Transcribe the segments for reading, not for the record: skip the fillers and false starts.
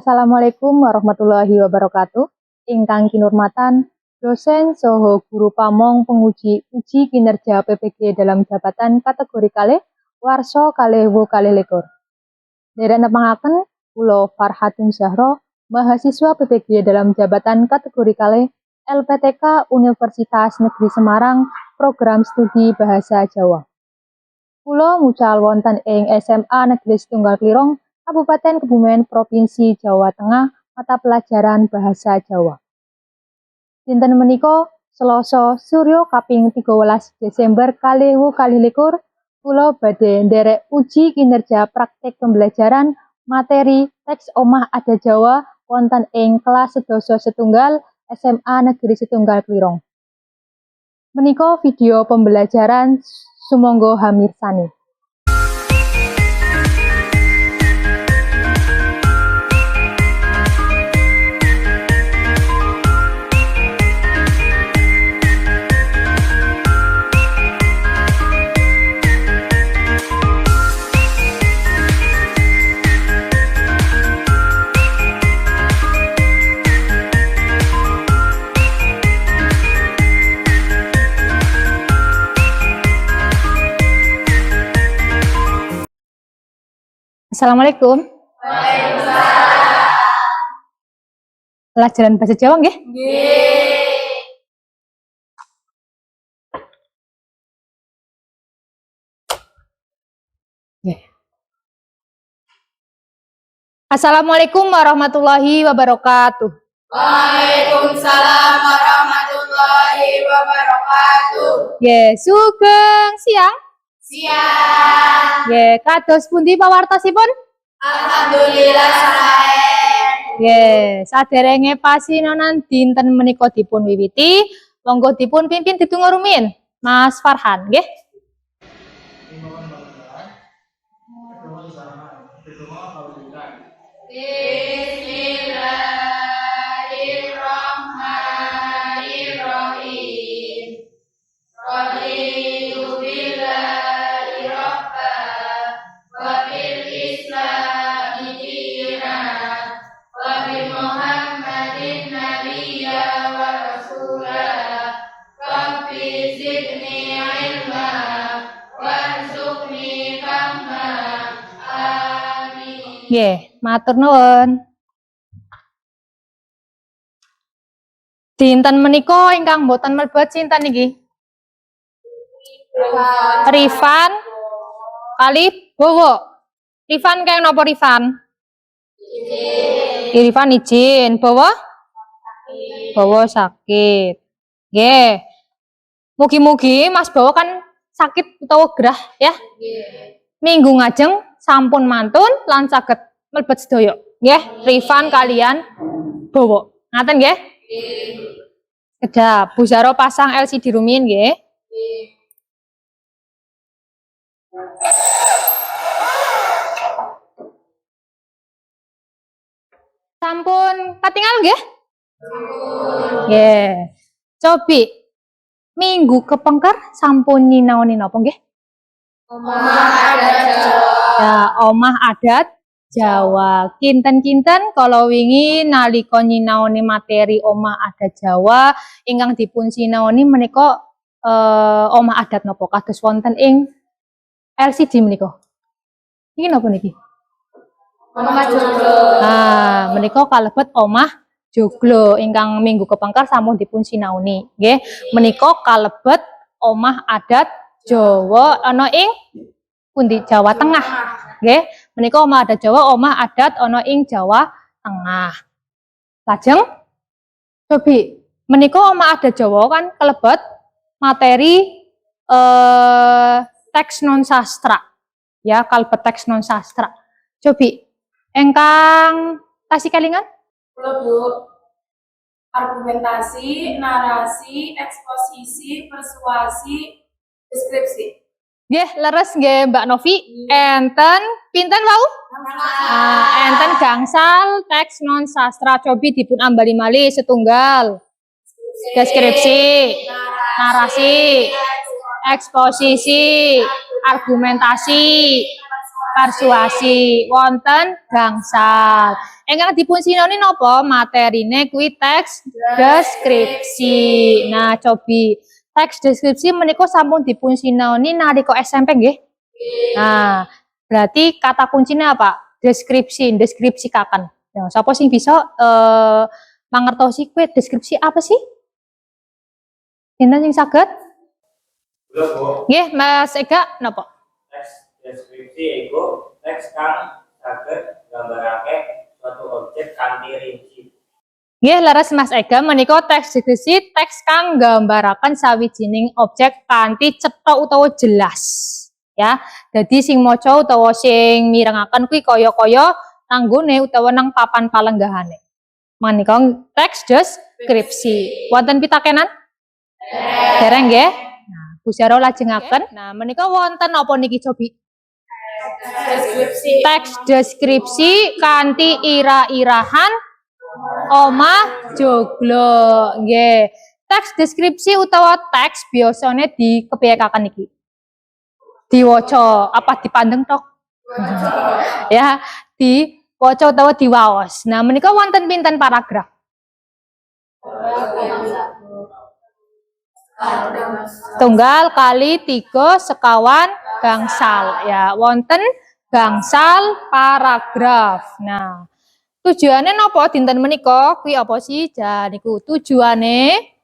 Assalamualaikum warahmatullahi wabarakatuh. Ingkang kinurmatan, dosen soho guru pamong penguji uji kinerja PPG dalam jabatan kategori kalih warsa kalih wu kalih likur. Derek nepangaken kula Farhatun Zahra, mahasiswa PPG dalam jabatan kategori kalih LPTK Universitas Negeri Semarang, program studi Bahasa Jawa. Kula mucal wonten ing SMA Negeri Setunggal Klirong, Kabupaten Kebumen, Provinsi Jawa Tengah, mata pelajaran Bahasa Jawa. Dinten menika Selasa Suryo kaping 13 Desember 2021, kula badhe nderek uji kinerja praktek pembelajaran materi teks Omah Adat Jawa wonten ing kelas 11 SMA Negeri Setunggal Klirong. Menika video pembelajaran sumangga hamirsani. Assalamualaikum. Waalaikumsalam. Pelajaran bahasa Jawa nggih? Nggih. Assalamualaikum warahmatullahi wabarakatuh. Waalaikumsalam warahmatullahi wabarakatuh. Sugeng siang. Siang. Kados pundi pawartosipun? Alhamdulillah sae. Saderenge pasinaonan dinten menika dipun wiwiti, monggo dipun pimpin dedonga rumiyin Mas Farhan, nggih. Bismillahirrahmanirrahim. Raditu billahi rabba wa bil islami dinan wa bi Muhammadin nabiyya wa rasulah. Rabbi zidni ilma warzuqni fahma. Amin. Matur nuwun. Dinten menika ingkang boten mlebet sinten niki? Rifan kali Bowo. Rifan kaya napa Rifan? Rifan izin. Bowo? Bowo sakit. Nggih. Mugi-mugi Mas Bowo kan sakit utawa gerah ya. Minggu ngajeng sampun mantun lan saged mlebet sedaya. Nggih, Rifan kalian Bowo. Ngaten nggih? Kedap, Bu Zaro pasang LCD rumiyin nggih. Sampun katingal nggih? Cobi minggu kepengker sampun nyinaoni napa nggih? Omah Adat Jawa. Ya, Omah Adat Jawa. Kinten-kinten kalau wingi nalika nyinaoni materi Omah Adat Jawa ingkang dipun sinaoni menika Omah Adat napa kados wonten ing LCD menika. Niki napa niki? Omah Joglo. Menika kalebet Omah Joglo ingkang minggu kepengker sampun dipun sinaoni nggih. Menika kalebet Omah Adat Jawa ana ing pundi? Jawa Tengah. Nggih, menika Omah Adat Jawa, Omah Adat ana ing Jawa Tengah. Lajeng cobi menika Omah Adat Jawa kan kalebet materi teks non sastra. Ya, kalebet teks non sastra. Cobi engkang tasih kelingan? Kula Bu. Argumentasi, narasi, eksposisi, persuasi, deskripsi. Nggih, leres nggih Mbak Novi. Enten pinten wau? Enten gangsal teks non sastra. Cobi dipun ambali malih setunggal. Deskripsi, narasi, eksposisi, argumentasi, persuasi, wonten gangsal. Ingkang dipun sinoni napa? Materine kuwi teks deskripsi. Nah, cobi teks deskripsi menika sampun dipun sinoni nalika SMP nggih? Nah, berarti kata kuncinya apa? Deskripsi, deskripsikaken. Nah, sapa sing bisa mangertosi kuwi deskripsi apa sih? Sinten sing saged? Nggih, Mas Ega napa? Teks deskripsi iku teks kang saged nggambarake suatu objek kanthi rinci. Nggih, leres Mas Ega menika teks deskripsi teks kang nggambaraken sawijining objek kanthi cetha utawa jelas. Ya, dadi sing maca utawa sing mirengaken kuwi kaya-kaya nanggone utawa nang papan palenggahane. Menika teks deskripsi. Wonten pitakenan? Dereng nggih. Nah, Bu Syaro lajengaken. Nah, menika wonten apa niki cobi? Deskripsi. Teks deskripsi kanthi ira-irahan omah joglo. Nggih. Teks deskripsi utawa teks biasanya dikepiakaken iki. Diwaca apa dipandeng tok? Ya, diwaca utawa diwaos. Nah, menika wonten pinten paragraf? Tunggal kali 3 sekawan gangsal. Ya, wonten gangsal paragraf. Nah, tujuannya napa dinten menika? Kuwi apa sih? Niku tujuane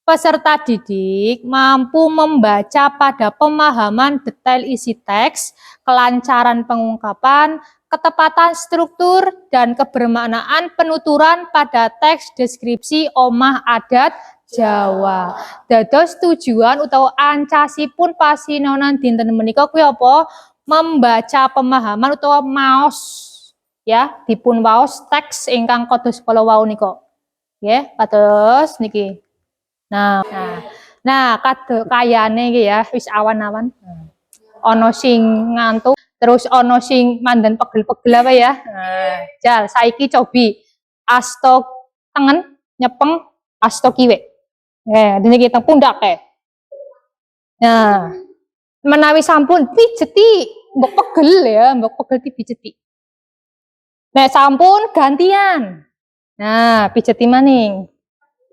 peserta didik mampu membaca pada pemahaman detail isi teks, kelancaran pengungkapan, ketepatan struktur, dan kebermaknaan penuturan pada teks deskripsi omah adat Jawa. Dados tujuan utawa ancasipun pasinaonan dinten menika kuwi apa? Membaca pemahaman utawa maos ya, dipun waos teks ingkang kados kala wau nika. Nggih, kados niki. Nah, kayane iki ya wis awan-awan. Ana sing ngantuk, terus ana sing mandan pegel-pegel apa ya. Nah, jal saiki cobi asta tengen nyepeng asta kiwe. Dene iki teng pundake. Nah, menawi sampun pijeti, mbok pegel ya, mbok pegel dipijeti. Nek sampun gantian. Nah, pijeti maning.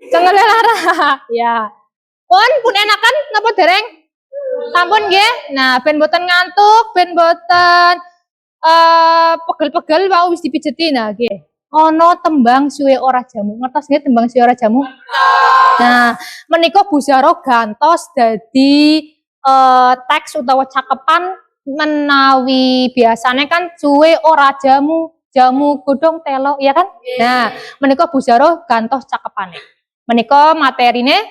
Cengal lara. Ya. Pun enakan napa dereng? Sampun nggih. Nah, ben mboten ngantuk, ben mboten pegel-pegel wau wis dipijeti. Nah, nggih. Ana tembang suwe ora jamu. Ngertos nggih tembang suwe ora jamu? Nah, menika Bu Zaro gantos dadi teks utawa cakepan menawi biasanya kan suwe ora jamu, jamu godhong telo, ya kan? Nah, menika Bu Zaro gantos cakepane. Menika materine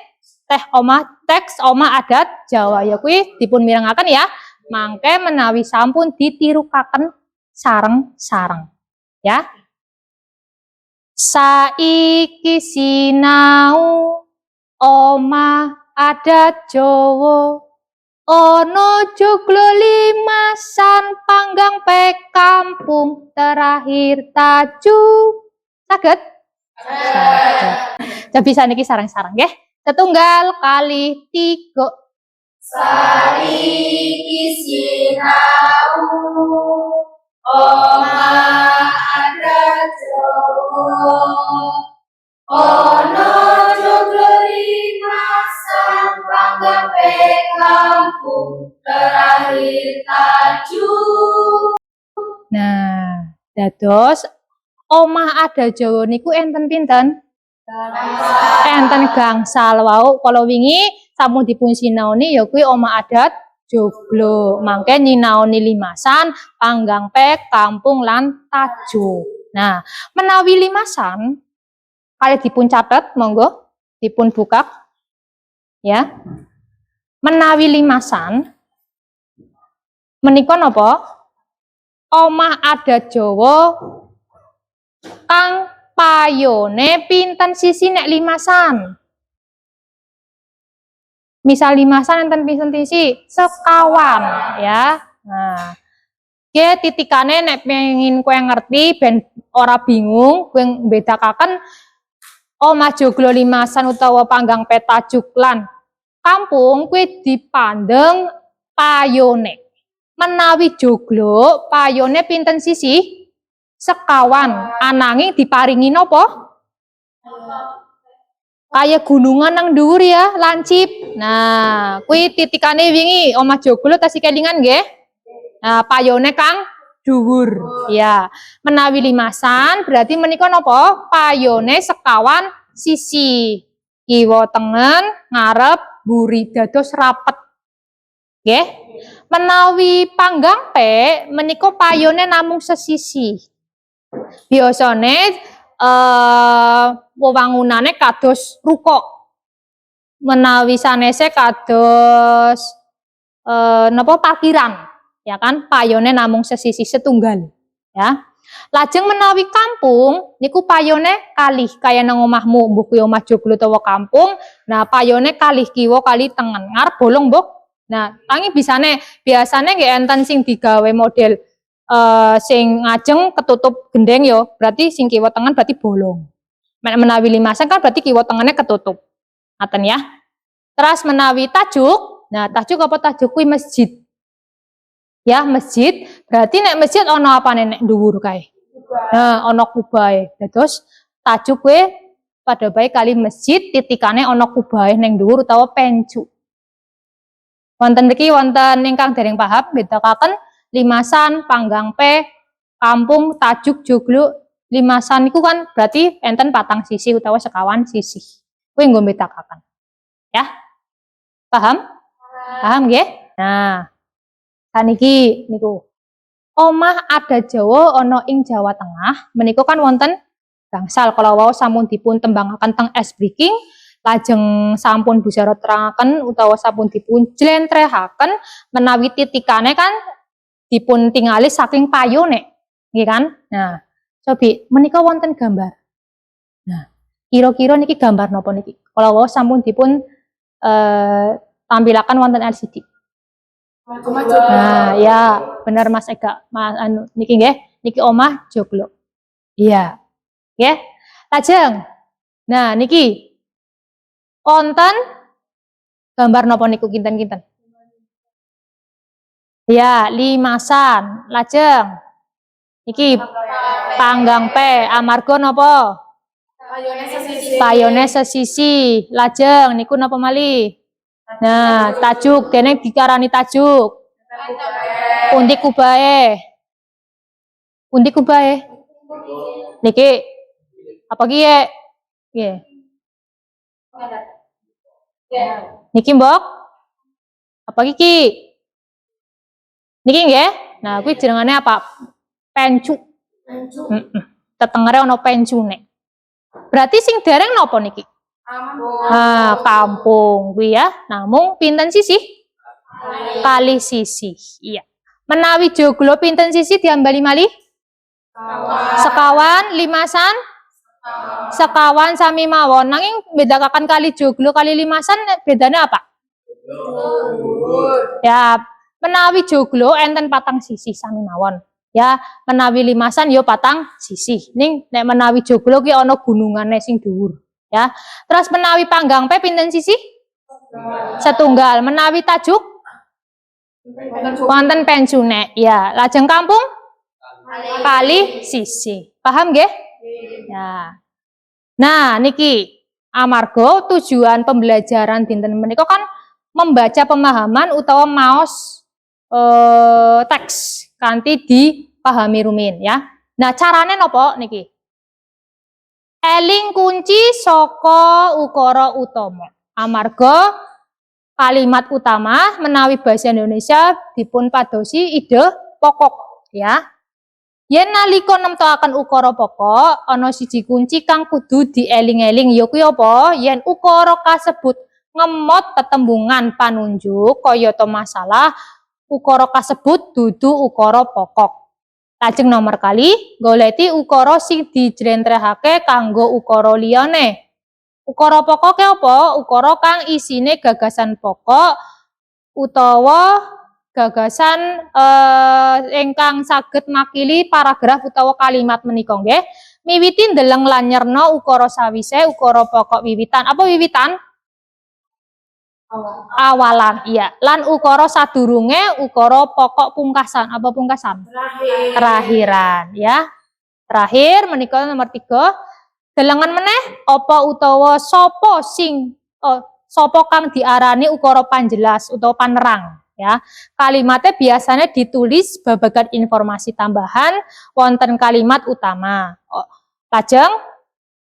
teks omah adat Jawa ya kuwi dipun mirengaken ya. Mangke menawi sampun ditirukaken sareng-sareng. Ya. Saiki sinau omah adat Jawa ono joglo limasan panggang pe kampung terakhir taju. Saged? Saged. Tapi saniki sareng-sareng nggih. Setunggal kali 3. Saiki sinau omah adat Jawa ono joglo limasan panggape kampung terakhir taju. Nah, dados omah adat Jawa niku enten pinten? Enten gangsal wau. Kalau wingi sampun dipun sinaoni ya kuwi omah adat joglo. Mangke nyinaoni limasan, panggang pek, kampung lan tajuk. Nah, menawi limasan kali dipun catet monggo dipun buka. Ya. Menawi limasan menika napa? Omah adat Jawa kang payone pinten sisi nek limasan. Misal limasan enten pinten sisi? Sekawan ya. Nah, oke titikane nek pengin kowe ngerti ben ora bingung kowe mbedakaken omah joglo limasan utawa panggang petajuk lan kampung kuwi dipandeng payone. menawi joglo payone pinten sisi? Sekawan. Ananging diparingi napa? Kayak gunungan nang dhuwur ya, lancip. Nah, kuwi titikane wingi omah joglo tasih kelingan nggih. Nah, payone kang dhuwur. Ya, menawi limasan berarti menika napa? Payone sekawan sisi. Kiwa tengen, ngarep, buri dados rapet. Nggih. Menawi panggang pe menika payone namung sesisi. Biasane wewangunane kados ruko. Menawi sanese kados napa parkiran, ya kan? Payone namung sesisi setunggal, ya. Lajeng menawi kampung niku payone kalih kaya nang omahmu, mbuh kuwi omah joglo utawa kampung. Nah, payone kalih kiwa kali tengen. Ngarep bolong, Mbok. Nah, tangi biasane nggih enten sing digawe model sing ngajeng ketutup gendeng yo, berarti sing kiwa tengen berarti bolong. Menawi limasan kan berarti kiwa tengene ketutup. Ngaten ya. Terus menawi tajuk, nah tajuk apa tajuk kuwi masjid. Ya, masjid, berarti nek masjid ana apane nek dhuwur kae. Nah, ana kubahe. Dados tajuk kuwi pada bae kali masjid titikane ana kubahe ning dhuwur utawa pencu. Wonten mriki wonten ingkang dereng paham bedakaken limasan, panggang pe, kampung, tajuk, joglo. Limasan niku kan berarti enten patang sisi utawa sekawan sisi. Kuwi nggo bedakaken. Ya. Paham? Paham nggih? Nah, saniki niku. Omah ada Jawa ana ing Jawa Tengah, menika kan wonten gangsal kala wau sampun dipun tembangaken teng S Breaking, lajeng sampun busara terangaken utawa sampun dipun jlentrehaken menawi titikane kan dipun tingali saking payone, nggih kan? Nah, cobi menika wonten gambar. Nah, kira-kira niki gambar napa niki? Kala wau sampun dipun tampilaken wonten LCD. Nah, ya, bener Mas Ega. Mas anu niki nggih, niki omah joglo. Iya. Nggih. Lajeng. Nah, niki wonten gambar napa niku kinten-kinten? Ya, limasan. Lajeng. Niki panggang pe, amarga napa? Payone sesisi. Lajeng niku napa malih? Nah, tajuk dene dikarani tajuk. Pundi kubahe? Pundi kubahe? Niki apa ki ye? Nggih. Niki Mbok? Apa ki? Niki nggih. Nah, kuwi jenengane apa? Pencu. Tetengere ana pencune. Berarti sing dereng napa niki? Nah, kampung kuwi ya. Namung pinten sisi? Kali sisi. Iya. Menawi joglo pinten sisi diambali malih? Sekawan, limasan? Sekawan sami mawon. Nanging bedakaken kali joglo kali limasan bedane apa? Ya, menawi joglo enten patang sisi sami mawon. Ya, menawi limasan yo patang sisi. Ning nek menawi joglo ki ana gunungane sing dhuwur. Ya. Terus menawi panggang pe pinten sisi? Setunggal. Menawi tajuk? Wonten pencune. Ya, lajeng kampung? Kali sisi. Paham nggih? Ya. Nah, niki amarga tujuan pembelajaran dinten menika kan membaca pemahaman utawa maos teks kanthi dipahami rumin ya. Nah, carane napa niki? Eling kunci saka ukara utama. Amarga kalimat utama menawi basa Indonesia dipun padosi ide pokok ya. Yen nalika nemtokaken ukara pokok ana siji kunci kang kudu dieling-eling ya kuwi apa? Yen ukara kasebut ngemot tetembungan panunjuk kayata masalah, ukara kasebut dudu ukara pokok. Lajeng nomor kali, goleti ukara sing dijlentrehake kanggo ukara liyane. Ukara pokoke apa? Ukara kang isine gagasan pokok utawa gagasan ingkang saged makili paragraf utawa kalimat menika nggih. Miwiti ndeleng lan nyerna ukara sawise ukara pokok wiwitan. Apa wiwitan? Awalan, iya. Lan ukara sadurunge ukara pokok pungkasan. Apa pungkasan? Terakhiran, ya. Terakhir menika nomor 3. Delengen meneh apa utawa sapa sing sapa kang diarani ukara panjelas utawa panerang, ya. Kalimatnya biasanya ditulis babagan informasi tambahan wonten kalimat utama. Lajeng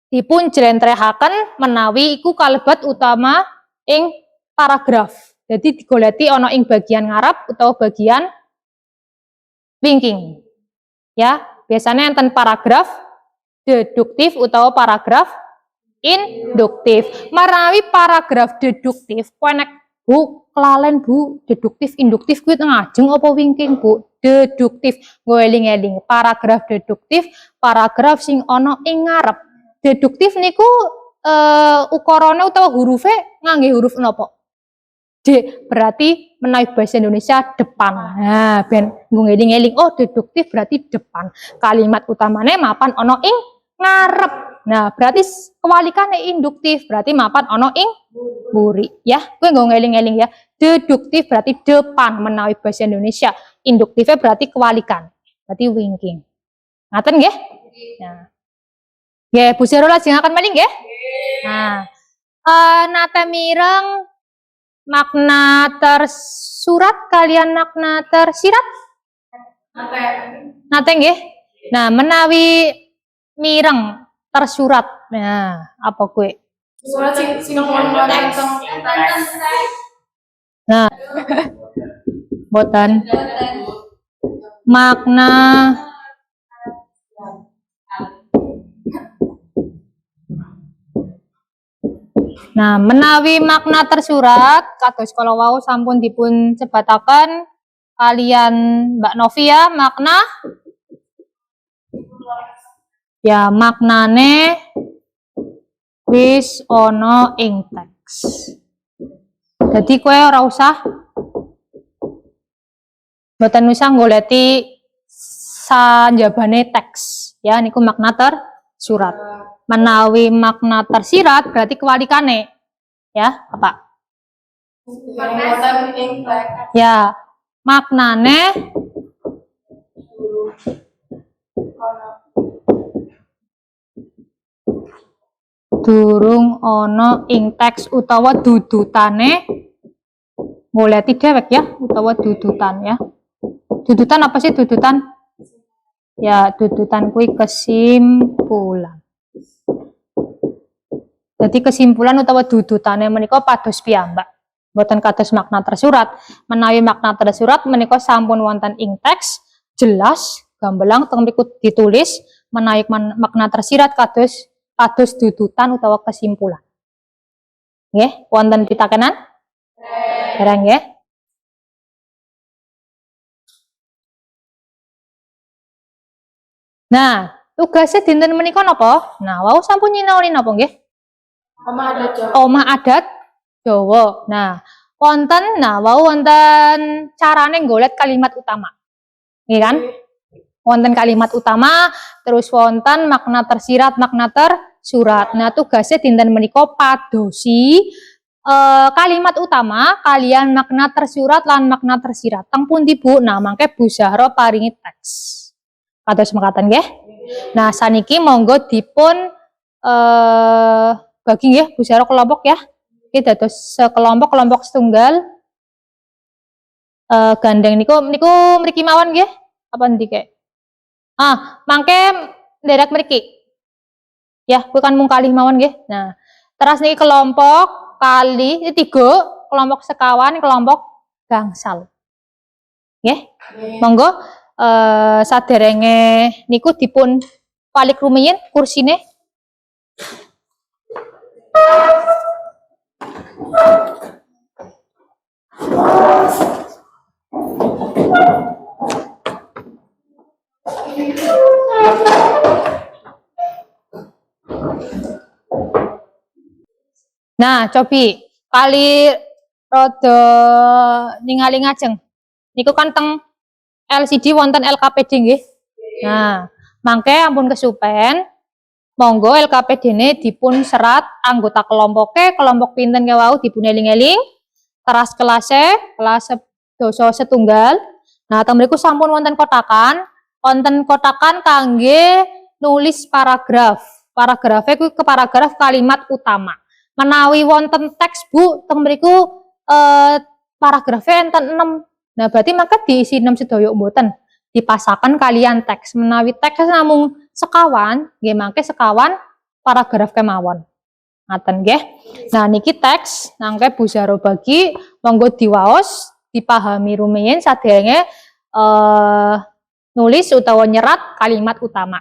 dipun jlentrehaken menawi iku kalebat utama ing paragraf. Jadi digoleti ana ing bagian ngarep utawa bagian wingking. Ya, biasanya enten paragraf deduktif utawa paragraf induktif. Menawi paragraf deduktif, konek Bu, kelalen Bu, deduktif induktif kuwi ngajeng apa wingking Bu? Deduktif. Nggo eling-eling, paragraf deduktif, paragraf sing ana ing ngarep. Deduktif niku ukarane utawa hurufe ngangge huruf napa? D, berarti menawi bahasa Indonesia depan. Nah, ben nggo eling-eling, oh deduktif berarti depan. Kalimat utamane mapan ana ing ngarep. Nah, berarti kewalikane induktif, berarti mapan ana ing buri. Ya, kowe nggo eling-eling ya. Deduktif berarti depan menawi bahasa Indonesia. Induktifnya berarti kewalikan. Berarti wingking. Ngaten nggih? Nah. Nggih, Bu Zero lajengaken malih nggih? Nah, nate mireng makna tersurat kalian makna tersirat? Nate nggih? Nah, menawi mireng tersurat. Nah, apa kue? Surat sing teks. Nah, boten makna Nah, menawi makna tersurat kados kala wau sampun dipun sebataken kalian Mbak Novi ya, makna ya maknane wis ana ing teks. Jadi kowe ora usah mboten usah goleti sanjabane teks ya, niku makna tersurat. Menawi makna tersirat berarti kewalikane ya, apa? Ya, maknane durung ana ing teks utawa dudutane goleti dhewek ya, utawa dudutan ya. Dudutan apa sih dudutan? Ya, dudutan kuwi kesimpulan. Jadi kesimpulan utawa dudutane menika pados piyambak. Boten kados makna tersurat. Menawi makna tersurat menika sampun wonten ing teks jelas gambelang teng mriku ditulis. Menawi makna tersirat kados dudutan utawa kesimpulan. Nggih, wonten pitakenan? Dereng nggih. Nah, tugasnya dinten menika napa? Nah, wau sampun nyinaoni napa nggih? Omah adat Jawa. Nah, wonten carane nggolet kalimat utama. Nggih kan? Wonten kalimat utama, terus wonten makna tersirat, makna tersurat. Nah, tugasnya dinten menika padosi kalimat utama kalian makna tersurat lan makna tersirat. Teng pundi Bu? Nah, mangke Bu Zahra paringi teks. Kados mekaten nggih. Nah, saniki monggo dipun bagi nggih Bu Zahra kelompok ya. Iki dados sekelompok setunggal. Gandeng niku mriki mawon nggih. Apa ndike? Mangke nderek mriki. Ya, kuwi kan mung kalih mawon nggih. Nah, terus niki kelompok kali 3, kelompok sekawan, kelompok gangsal. Nggih. Monggo saderenge niku dipun palik rumiyin kursine. Nah, cobi kali rada ningali ngajeng. Niku kan teng LCD wonten LKPD nggih. Nah, mangke ampun kesupen, monggo LKPD-ne dipun serat anggota kelompok pinten ke wau dipun eling-eling. teras kelas doso setunggal. Nah, teng mriku sampun wonten kotakan kangge nulis paragraf. Paragrafnya kuwi ke paragraf kalimat utama. Menawi wonten teks Bu, teng mriku paragrafnya enten 6. Nah, berarti maka diisi 6 sedaya mboten. Dipasaken kalian teks. Menawi teks namung sekawan, nggih mangke sekawan paragraf kemawon. Ngaten nggih. Nah, niki teks nangke Bu Zaro bagi monggo diwaos, dipahami rumiyin saderenge nulis utawa nyerat kalimat utama.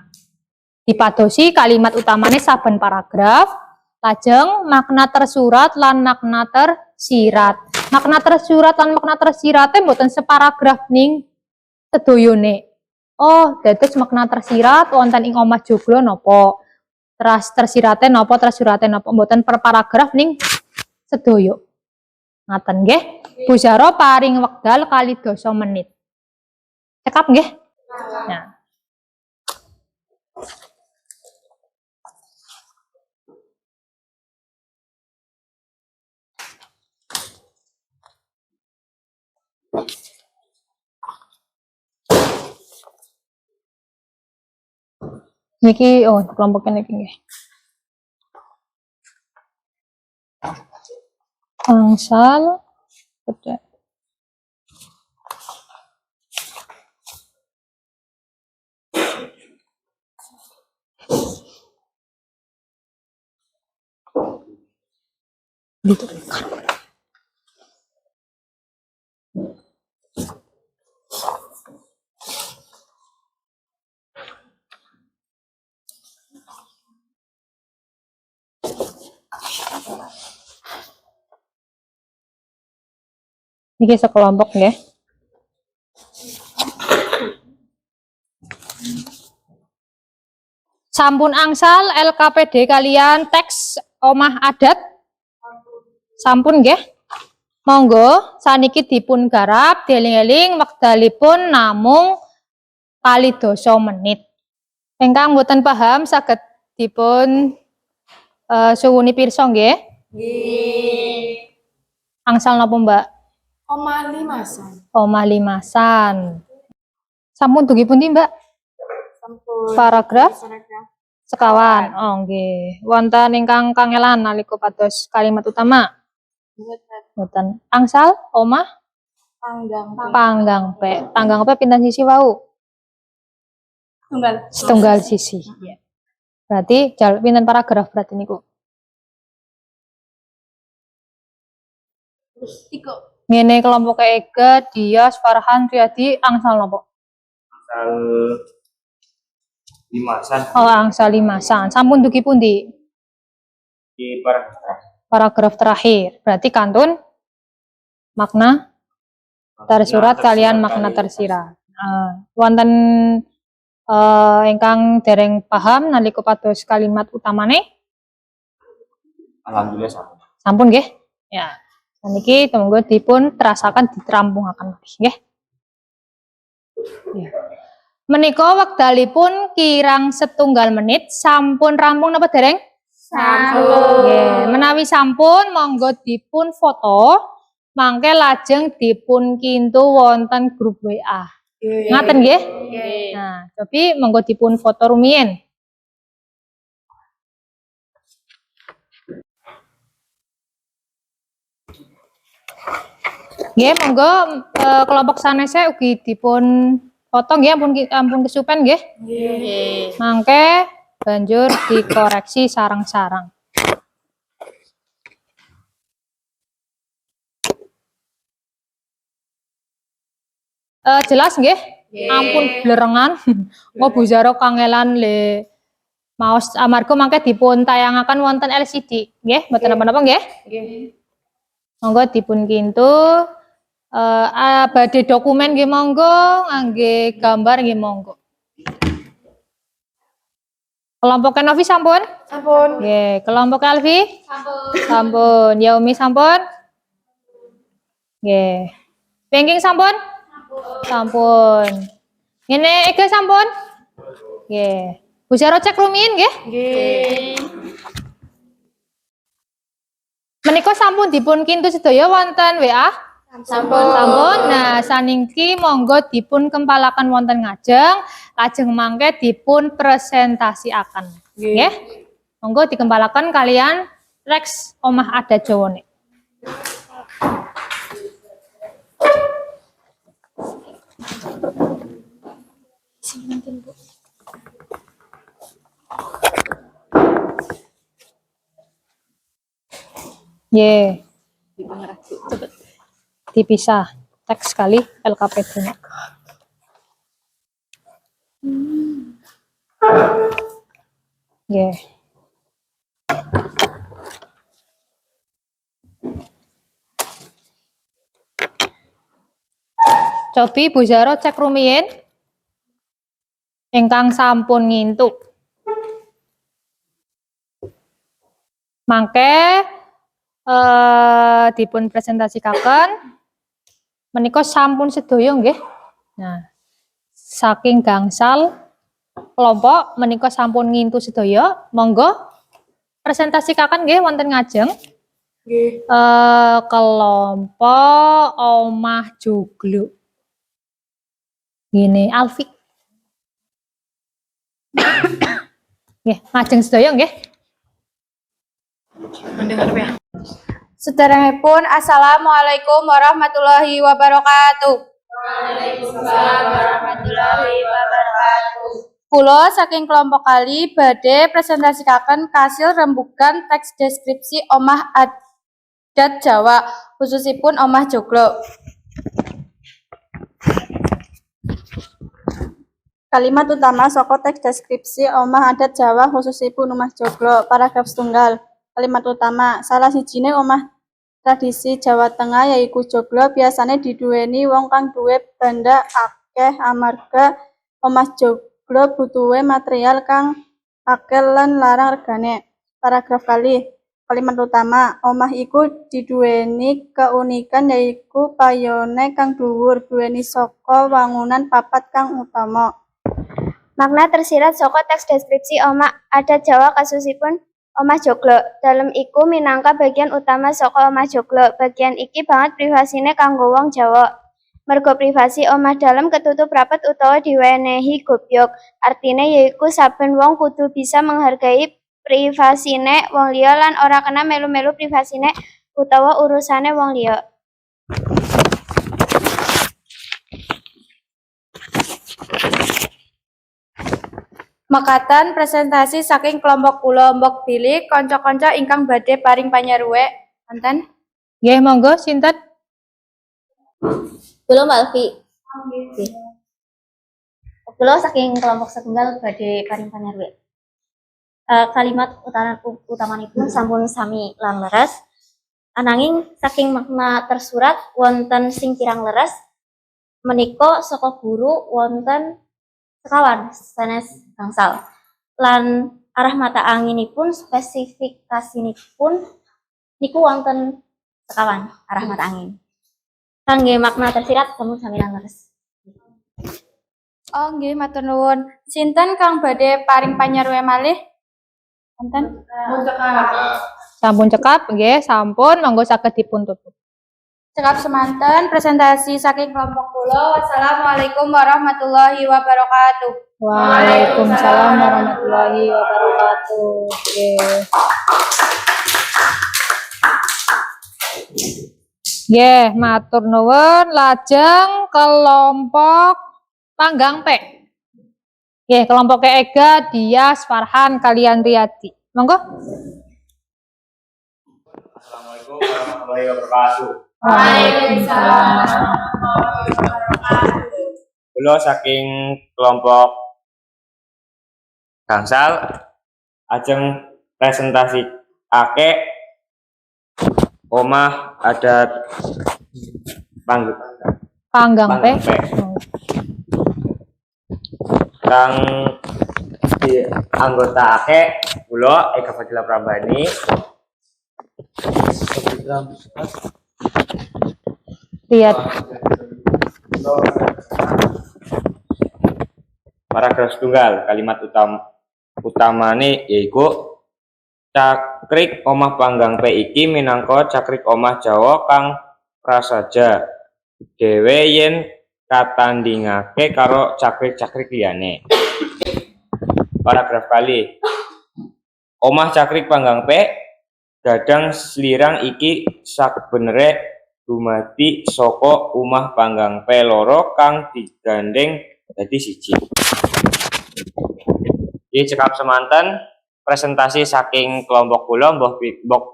Dipadosi kalimat utamane saben paragraf, lajeng makna tersurat lan makna tersirat. Makna tersurat lan makna tersirate mboten separagraf ning sedayane. Oh, dados makna tersirat wonten ing omah joglo napa? Tersirate napa, tersurate napa, mboten per paragraf ning sedaya. Ngaten nggih. Bu Zaro paring wekdal 2 menit. Cekap nggih? Nah. Niki kelompoknya niki nggih. Angsal beda. Niki sekelompok nggih. Sampun angsal LKPD kalian teks omah adat? Sampun nggih. Monggo saniki dipun garap dieling-eling wekdalipun namung 2 menit. Ingkang mboten paham saged dipun suwuni pirsa nggih. Nggih. Angsal napa, Mbak? Omah limasan. Omah limasan. Sampun dugi pundi, Mbak? Sampun. Paragraf Paragraf. sekawan. Oh, nggih. Wonten ingkang kangelan nalika pados kalimat utama? Mboten. Angsal omah panggang P. Panggang P pinten sisi wau? Setunggal sisi. Berarti pinten paragraf berarti niku? 3. Ngene kelompok Ega, Dias, Farhan, Riyadi, angsal nopo? Angsal limasan. Oh, angsal limasan. Sampun dugi pundi? Di paragraf. Paragraf terakhir. Berarti kantun makna tersurat kalian makna tersirat. Wonten ingkang dereng paham nalika pados kalimat utamane? Alhamdulillah sampun. Sampun nggih? Ya. Niki monggo dipun terasaken ditrampungaken nggih. Ya. Menika wekdalipun kirang 1 menit. Sampun rampung napa dereng? Sampun. Nggih, menawi sampun monggo dipun foto mangke lajeng dipun kintu wonten grup WA. Ngaten nggih? Nah, tapi monggo dipun foto rumiyin. Nggih, monggo kelompok sanese ugi dipun foto nggih, ampun kesupen nggih. Nggih. Mangke banjur dikoreksi sareng-sareng. Jelas nggih? Ampun blerengan. Engko Bu Zaro kangelan le maos amarga mangke dipun tayangaken wonten LCD nggih, mboten napa-napa nggih? Nggih. Monggo dipun kintu badhe dokumen nggih monggo, ngangge gambar nggih monggo. Kelompok Novi sampun? Sampun. Nggih, kelompok Alfi? Sampun. Sampun. Yaumi sampun? Nggih. Pengking sampun? Sampun. Ngene Ega sampun? Nggih. Bu Zaro cek rumiyin nggih? Nggih. Menika sampun dipun kintu sedaya wonten WA? Sampun. Nah, saniki monggo dipun kempalaken wonten ngajeng, lajeng mangke dipun presentasiaken. Nggih. Monggo dikempalaken kalian Rex Omah Adat Jawane. Ye. Dipisah teks sekali LKPD-nya. Ye. Cobi Bu Zaro cek rumiyin ingkang sampun ngintuk. Mangke dipun presentasikan menika sampun sedaya nggih. Nah, saking gangsal kelompok menika sampun ngintu sedaya, monggo presentasikan nggih wonten ngajeng. Nggih. Kelompok Omah Joglo. Gini Alfi. Nggih, ngajeng sedaya nggih. Sedherengipun assalamualaikum warahmatullahi wabarakatuh. Waalaikumsalam warahmatullahi wabarakatuh. Kula saking kelompok kali badhe presentasikan kasil rembugan teks deskripsi omah adat Jawa, khususipun omah joglo. Kalimat utama saka teks deskripsi omah adat Jawa khususipun omah joglo. Paragraf setunggal. Kalimat utama, salah sijine omah tradisi Jawa Tengah yaiku joglo biasane diduweni wong kang duwe banda akeh amarga omah joglo butuhe material kang akeh lan larang regane. Paragraf kali. Kalimat utama, omah iku diduweni keunikan yaiku payone kang dhuwur, duweni saka wangunan papat kang utama. Makna tersirat saka teks deskripsi omah adat Jawa kasusipun omah joglo. Dalem iku minangka bagian utama saka omah joglo. Bagian iki banget privasine kanggo wong Jawa. Merga privasi omah dalem ketutup rapet utawa diwenehi gobyok. Artine yaiku saben wong kudu bisa menghargai privasine wong liya lan ora kena melu-melu privasine utawa urusane wong liya. Mekatan presentasi saking kelompok kula mbok bilih kanca-kanca ingkang badhe paring panyaruwe. Wonten? Nggih, monggo sinten? Kula Mbak Alfi. Kula saking kelompok setunggal badhe paring panyaruwe. Kalimat utamanipun sampun sami lang leres. Ananging saking makna tersurat wonten sing kirang leres menika saka guru wonten sekawan sanes gangsal. Lan arah mata anginipun spesifikasinipun niku wonten sekawan arah mata angin. Kangge makna tersirat sampun sami lang leres. Oh nggih, matur nuwun. Sinten kang badhe paring panyaruwe malih? Wonten? Sampun cekap nggih, sampun monggo saged dipun tutup. Cekap semanten presentasi saking kelompok kula. Wassalamualaikum warahmatullahi wabarakatuh. Waalaikumsalam warahmatullahi wabarakatuh. Nggih. Nggih, matur nuwun. Lajeng kelompok Panggang P. Nggih, kelompok Ega, Dias, Farhan, kalian Riyadi. Monggo. Assalamualaikum warahmatullahi wabarakatuh. Waalaikumsalam. Kula saking kelompok gangsal ajeng presentasi omah adat Panggang P. Kang di anggota kula Eka Fadila Prambani. Lihat. Paragraf setunggal, kalimat utamane yaiku Cakrik omah panggang P iki minangka cakrik omah Jawa kang prasaja dhewe yen katandingake karo cakrik-cakrik liyane. Paragraf kali. Omah cakrik panggang P gadang slirang iki sabenere dumadi saka omah panggang P loro kang digandeng dadi siji. Iki cekap semanten presentasi saking kelompok kula, mbok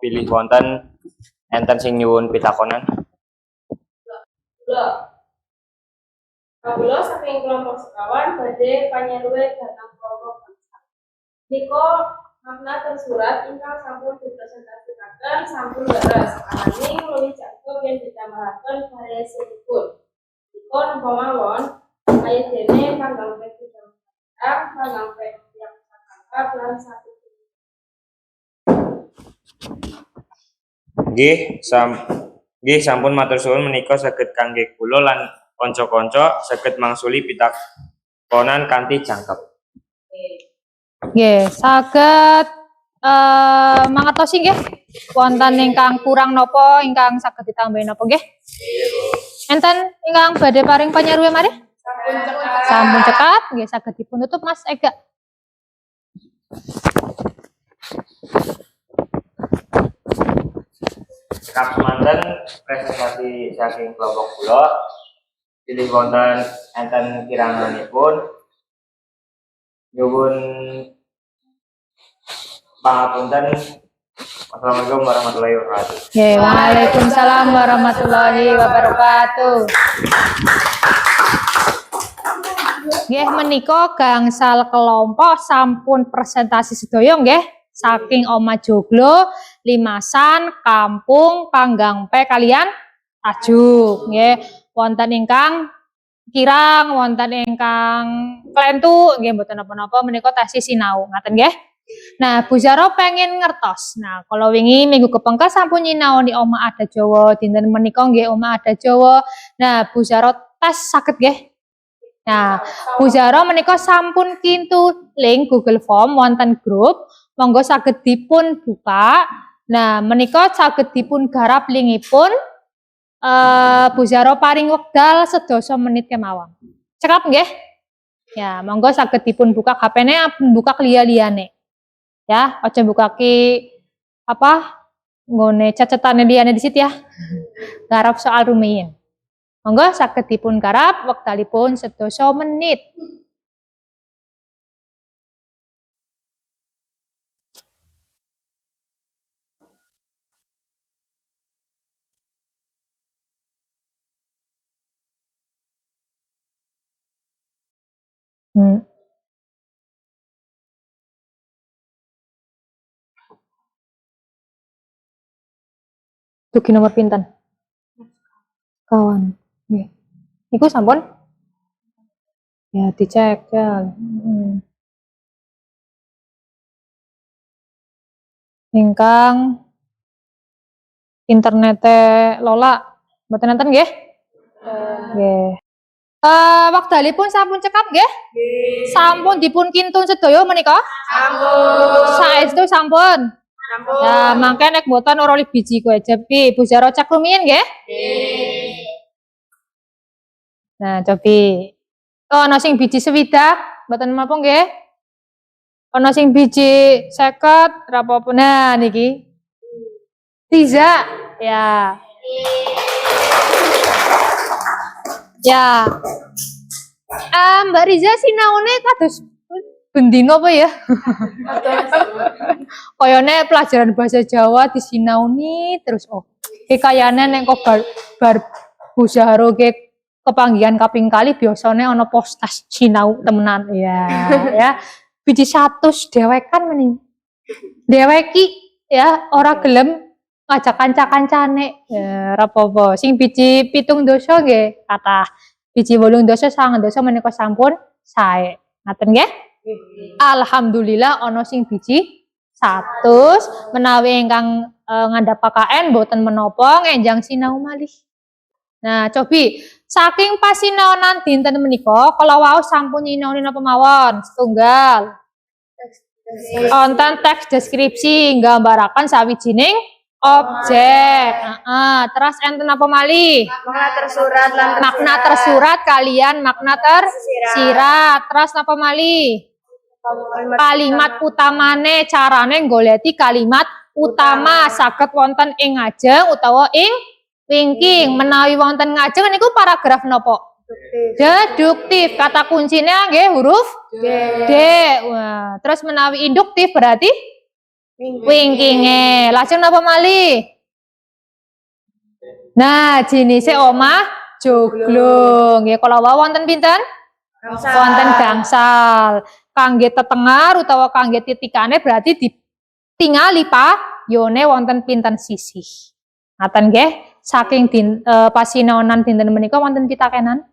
pilih wonten enten sing nyuwun pitakonan. Kawula saking kelompok sekawan badhe panyerwe dhateng kelompok bangsa. Nika makna tersurat ingkang sampun dipresentasikan sampun leres. Ananging luwih jangkep yen ditambahaken variasinipun. Nika napa mawon kaya dene panggang pejam panggang yang angkat lan satu. Nggih sampun matur suwun menika saged kangge kula lan kanca-kanca saged mangsuli pitakonan kanthi jangkep. Nggih, saged mangertosi nggih wonten ingkang kurang napa ingkang saged ditambahi napa nggih? Enten ingkang badhe paring panyarwe malih? Sampun cekap, nggih saged dipun tutup Mas Ega. Cekap semanten presentasi saking kelompok kula. Pilih wonten enten kiranganipun nyuwun pangapunten. Wassalamualaikum warahmatullahi wabarakatuh. Nggih, waalaikumsalam warahmatullahi wabarakatuh. Nggih menika gangsal kelompok sampun presentasi sedaya nggih saking Omah Joglo, Limasan, Kampung, Panggang P kalian Tajuk nggih. Wonten ingkang kirang, wonten ingkang klentu nggih mboten napa-napa menika tesis sinau ngaten nggih. Nah, Bu Zaro pengen ngertos. Nah, kalau wingi minggu kepengker sampun nyinaoni Omah Adat Jawa, dinten menika nggih Omah Adat Jawa. Nah, Bu Zaro tes saged nggih. Nah, Bu Zaro menika sampun kintu link Google Form wonten grup, monggo saged dipun buka. Nah, menika saged dipun garap linkipun. Bu Zaro paring wekdal 10 menit kemawon. Cekap nggih? Ya, monggo saged dipun buka HP-ne, buka liya-liyane. Ya, aja bukaki apa nggone cacetane liyane di situ ya. Garap soal rumiyin. Monggo saged dipun garap wektalipun 10 menit. Dugi nomor pinten? Kawan. Nggih. Niku sampun? Ya, dicek ya. Ingkang internete Lola mboten enten nggih? Nggih. Wekdalipun sampun cekap nggih? Sampun dipun kintun sedaya menika? Sampun. Saestu sampun. Ya, mangke nek mboten ora biji kowe jepi Bu Zaro cek rumiyin nggih? Nggih. Nah, cobi. Ana sing biji swidak, mboten napa nggih? Ana sing biji 50, ora apa-apa. Nah, niki. Tiga. Ya. Ya. Mbak Riza sinaune kados bendino apa ya? Koyone pelajaran bahasa Jawa disinauni terus kayane nek kok bar Bu Zahro ke kepanggihan kaping kali biasane ana postas sinau temenan ya ya. Biji 100 dewekan mending. Deweki ya ora gelem ngajak kanca-kancane. Ya ora apa-apa. Sing biji 7 dosa nggih kathah. Biji 8 dosa 9 dosa menika sampun sae. Ngaten nggih? Alhamdulillah ana sing biji 100 menawi ingkang ngandhap KKN boten menapa ngenjang sinau malih. Nah, cobi saking pasinaonan dinten menika kala wau sampun nyinaoni napa mawon? Setunggal. Wonten teks deskripsi nggambaraken sawijining objek. Terus enten apa malih? Makna tersurat lan Makna tersurat kalian makna tersirat. Terus apa malih? Kalimat utamane, carane nggoleti kalimat utama saged wonten ing ngajeng utawa ing wingking. Menawi wonten ngajeng niku paragraf napa? Deduktif. Kata kuncinya nggih huruf D. Wah, terus menawi induktif berarti wingkinge. Lajeng napa malih? Nah, jenisnya omah joglo. Nggih, kala wau wonten pinten? Wonten gangsal. Kangge tetengar utawa kangge titikane berarti ditingali payone wonten pinten sisih. Ngaten nggih, saking pasinaonan dinten menika wonten pitakenan?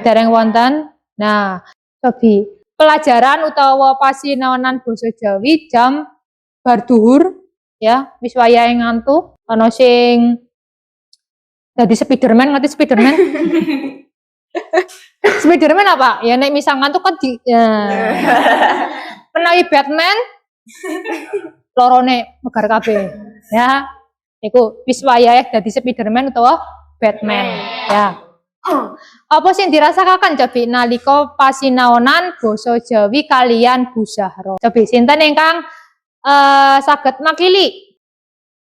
Dereng wonten. Nah, cobi pelajaran utawa pasinaonan basa Jawi jam bar duhur ya, wis wayahe ngantuk. Ana sing dadi Spiderman, ngerti Spiderman? Spiderman apa? Ya nek misal ngantuk kan menawi Batman lorone megar kabeh ya. Iku wis wayahe dadi Spiderman utawa Batman ya. Apa sing dirasakaken cobi nalika pasinaonan basa Jawi kalian Bu Zahra? Cobi sinten ingkang saged makili?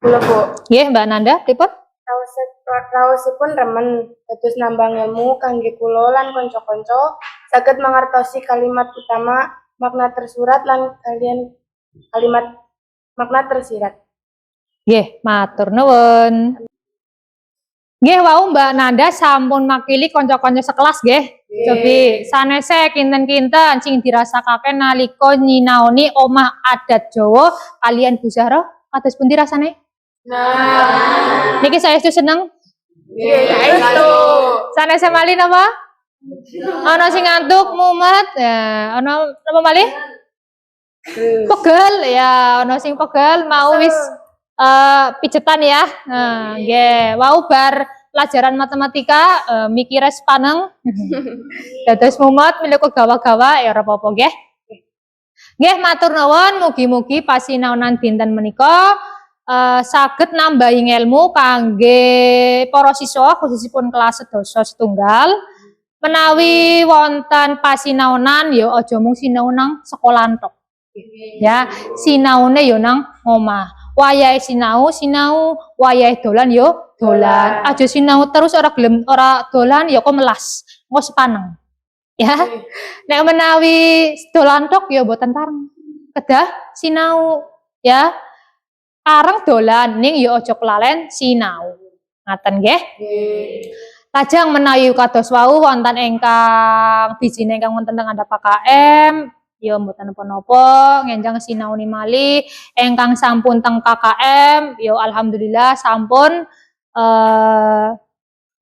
Kula Bu. Nggih, Mbak Nanda, pripun? Raosipun remen dados nambang ilmu kangge kula lan kanca-kanca saged mangertosi kalimat utama, makna tersurat lan kalimat makna tersirat. Nggih, matur nuwun. Nggih, wau Mbak Nanda sampun makili kanca-kanca sekelas nggih. Cobi sanese kinten-kinten sing dirasakake nalika nyinaoni omah adat Jawa kalian Bu Zahra kados pundi rasane? Nah, Niki saestu seneng. itu. Sanese malih napa? Ana sing ngantuk, mumet, ya, ana napa malih? Pegel ya, ana sing pegel mau wis pijetan ya. Nah, nggih, wau bar pelajaran matematika mikire sepaneng. Dados mumet milih gawa-gawa ya ora apa-apa nggih. Nggih, matur nuwun mugi-mugi pasinaonan dinten menika saged nambahi ilmu kangge para siswa khususipun kelas sedasa setunggal. Menawi wonten pasinaonan ya aja mung sinau nang sekolahan tok. Ya, sinaune ya nang omah. Wayahe sinau, wayahe dolan yo dolan. Aja sinau terus ora gelem ora dolan ya kok melas. Engko sepaneng. Ya. Nek menawi dolan tok ya mboten pareng. Kedah sinau ya. Areng dolan ning ya aja kelalen sinau. Ngaten nggih. Lajeng menawi kados wau wonten ingkang bijine ingkang wonten teng andhap KKM ya mboten napa-napa, ngenjang sinauni malih ingkang sampun teng KKM ya alhamdulillah sampun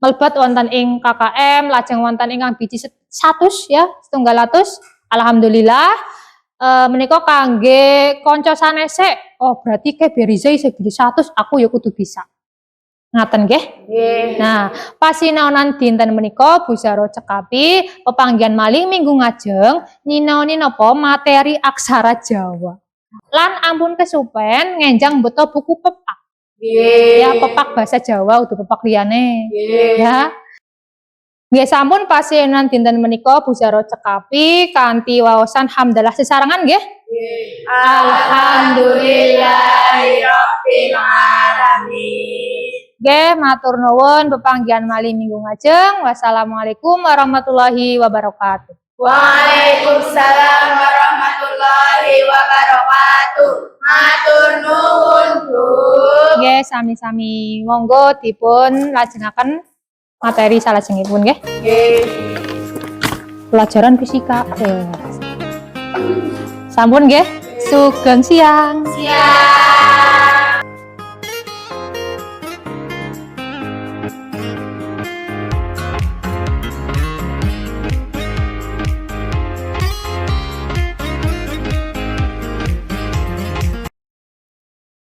mlebet wonten ing KKM, lajeng wonten ingkang biji 100 ya, 100 alhamdulillah. Menika kangge kanca sanese, oh berarti kayak Beriza isih biji 100, aku ya kudu bisa. Ngaten nggih? Nah, pasinaonan dinten menika Bu Zahra cekapi pepanggihan malih minggu ngajeng nyinaoni napa materi aksara Jawa. Lan ampun kesupen ngenjang beto buku pepak. Ya pepak bahasa Jawa udah pepak liyane. Ya. Nggih sampun pasinaonan dinten menika Bu Zahra cekapi kanthi waosan hamdalah sesarengan nggih. Alhamdulillahirabbil alamin. Nggih, matur nuwun pepanggihan malih minggu ngajeng. Wassalamualaikum warahmatullahi wabarakatuh. Waalaikumsalam warahmatullahi wabarakatuh. Matur nuwun, Bu. Nggih, sami-sami monggo dipun lajengaken materi salajengipun nggih. Pelajaran fisika. Sampun nggih. Sugeng siang. Siap.